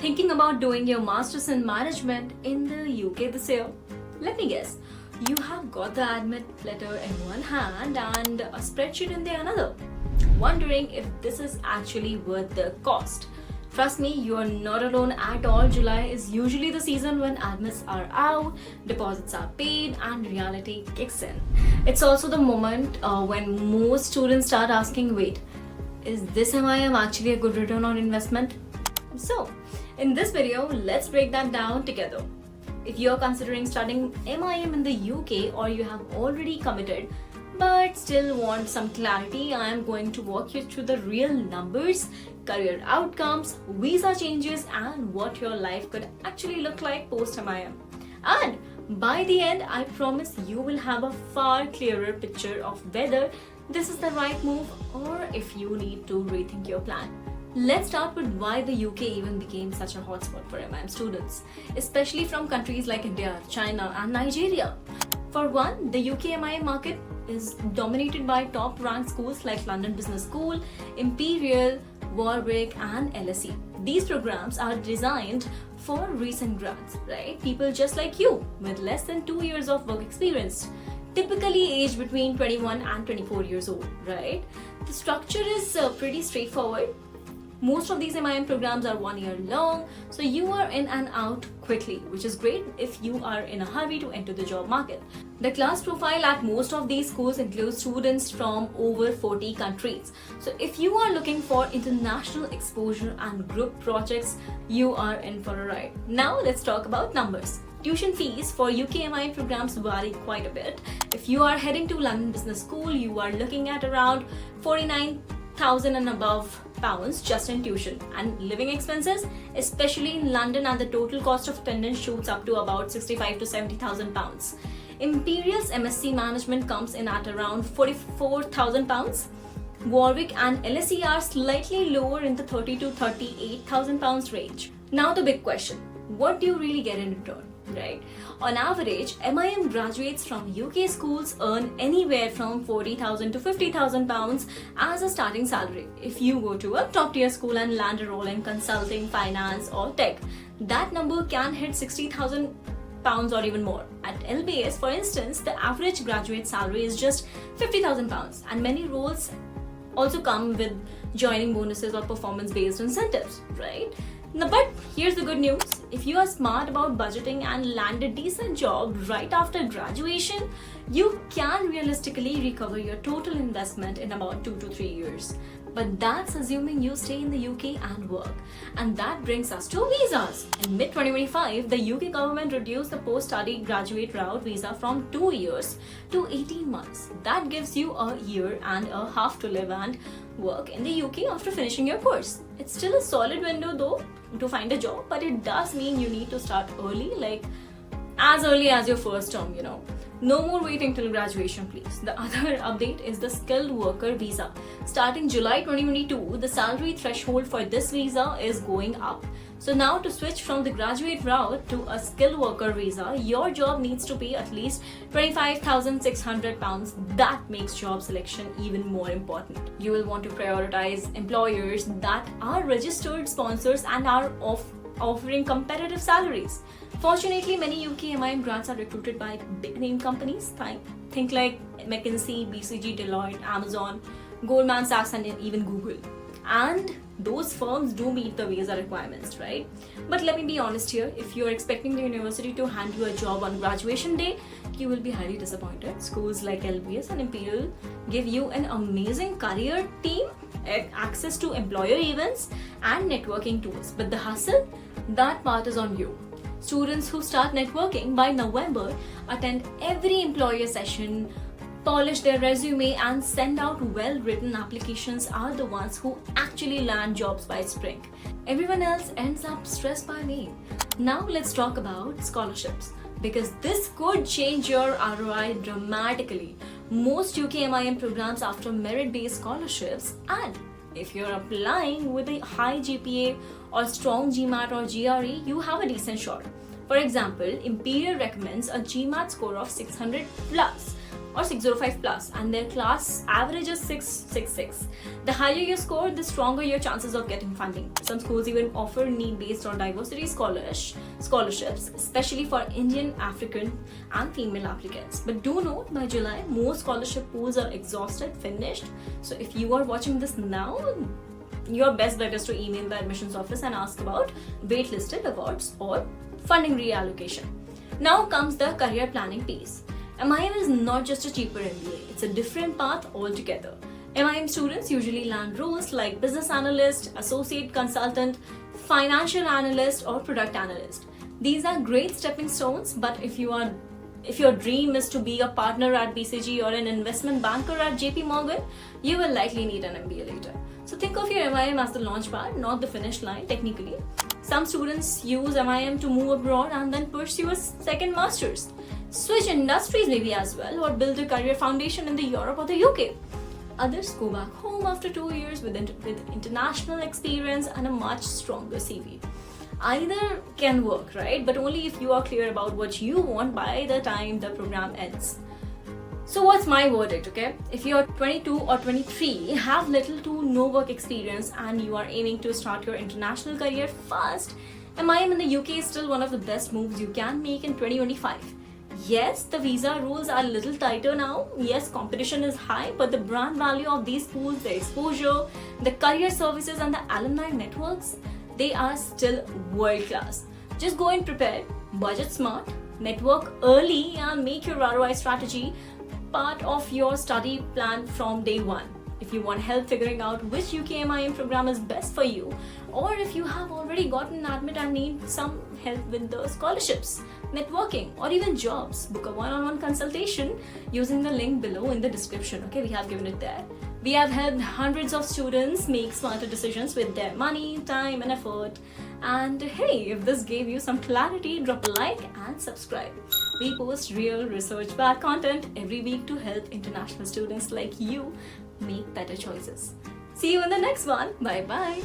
Thinking about doing your Masters in Management in the UK this year? Let me guess. You have got the admit letter in one hand and a spreadsheet in the another. Wondering if this is actually worth the cost. Trust me, you are not alone at all. July is usually the season when admits are out, deposits are paid, and reality kicks in. It's also the moment when most students start asking, wait, is this MIM actually a good return on investment? So, in this video, let's break that down together. If you're considering studying MIM in the UK or you have already committed but still want some clarity, I am going to walk you through the real numbers, career outcomes, visa changes, and what your life could actually look like post MIM. And by the end, I promise you will have a far clearer picture of whether this is the right move or if you need to rethink your plan. Let's start with why the UK even became such a hotspot for MIM students, especially from countries like India, China, and Nigeria. For one, the UK MIM market is dominated by top-ranked schools like London Business School, Imperial, Warwick, and LSE. These programs are designed for recent grads, right? People just like you with less than 2 years of work experience, typically aged between 21 and 24 years old, right? The structure is pretty straightforward. Most of these MIM programs are 1 year long, so you are in and out quickly, which is great if you are in a hurry to enter the job market. The class profile at most of these schools includes students from over 40 countries. So if you are looking for international exposure and group projects, you are in for a ride. Now let's talk about numbers. Tuition fees for UK MIM programs vary quite a bit. If you are heading to London Business School, you are looking at around 49,000 and above pounds just in tuition, and living expenses, especially in London, and the total cost of attendance shoots up to about 65 to 70,000 pounds. Imperial's MSc Management comes in at around 44,000 pounds. Warwick and LSE are slightly lower in the 30 to 38,000 pounds range. Now the big question, what do you really get in return? Right? On average, MIM graduates from UK schools earn anywhere from 40,000 to 50,000 pounds as a starting salary. If you go to a top tier school and land a role in consulting, finance, or tech, that number can hit 60,000 pounds or even more. At LBS, for instance, the average graduate salary is just 50,000 pounds, and many roles also come with joining bonuses or performance-based incentives, right? Now, but here's the good news. If you are smart about budgeting and land a decent job right after graduation, you can realistically recover your total investment in about 2 to 3 years. But that's assuming you stay in the UK and work. And that brings us to visas. In mid-2025, the UK government reduced the post-study graduate route visa from 2 years to 18 months. That gives you a year and a half to live and work in the UK after finishing your course. It's still a solid window though to find a job, but it does mean you need to start early, like as early as your first term, No more waiting till graduation, please. The other update is the skilled worker visa. Starting July 2022, the salary threshold for this visa is going up. So now to switch from the graduate route to a skilled worker visa, your job needs to pay at least 25,600 pounds. That makes job selection even more important. You will want to prioritize employers that are registered sponsors and are offering competitive salaries. Fortunately, many UK MIM grads are recruited by big name companies. Think like McKinsey, BCG, Deloitte, Amazon, Goldman Sachs, and even Google. And those firms do meet the visa requirements, right? But let me be honest here, if you're expecting the university to hand you a job on graduation day, you will be highly disappointed. Schools like LBS and Imperial give you an amazing career team, access to employer events, and networking tools. But the hustle, that part is on you. Students who start networking by November attend every employer session, polish their resume, and send out well-written applications are the ones who actually land jobs by spring. Everyone else ends up stressed by May. Now let's talk about scholarships, because this could change your ROI dramatically. Most UK MIM programs offer merit-based scholarships, and if you're applying with a high GPA or strong GMAT or GRE, you have a decent shot. For example, Imperial recommends a GMAT score of 600 plus, or 605 plus, and their class average is 666. The higher your score, the stronger your chances of getting funding. Some schools even offer need-based or diversity scholarships, especially for Indian, African, and female applicants. But do note, by July, most scholarship pools are exhausted, finished. So if you are watching this now, your best bet is to email the admissions office and ask about waitlisted awards or funding reallocation. Now comes the career planning piece. MiM is not just a cheaper MBA, it's a different path altogether. MiM students usually land roles like business analyst, associate consultant, financial analyst, or product analyst. These are great stepping stones, but if your dream is to be a partner at BCG or an investment banker at JP Morgan, you will likely need an MBA later. So think of your MiM as the launch pad, not the finish line technically. Some students use MiM to move abroad and then pursue a second master's. Switch industries maybe as well, or build a career foundation in the Europe or the UK. Others go back home after 2 years with international experience and a much stronger CV. Either can work, right? But only if you are clear about what you want by the time the program ends. So what's my verdict, okay? If you're 22 or 23, have little to no work experience, and you are aiming to start your international career fast, MiM in the UK is still one of the best moves you can make in 2025. Yes, the visa rules are a little tighter now. Yes, competition is high, but the brand value of these schools, the exposure, the career services, and the alumni networks, they are still world class. Just go in prepared, budget smart, network early, and make your ROI strategy part of your study plan from day one. If you want help figuring out which UK MiM program is best for you, or if you have already gotten admit and need some help with the scholarships, networking, or even jobs, book a one-on-one consultation using the link below in the description. Okay, we have given it there. We have helped hundreds of students make smarter decisions with their money, time, and effort. And hey, if this gave you some clarity, drop a like and subscribe. We post real research-backed content every week to help international students like you make better choices. See you in the next one. Bye bye.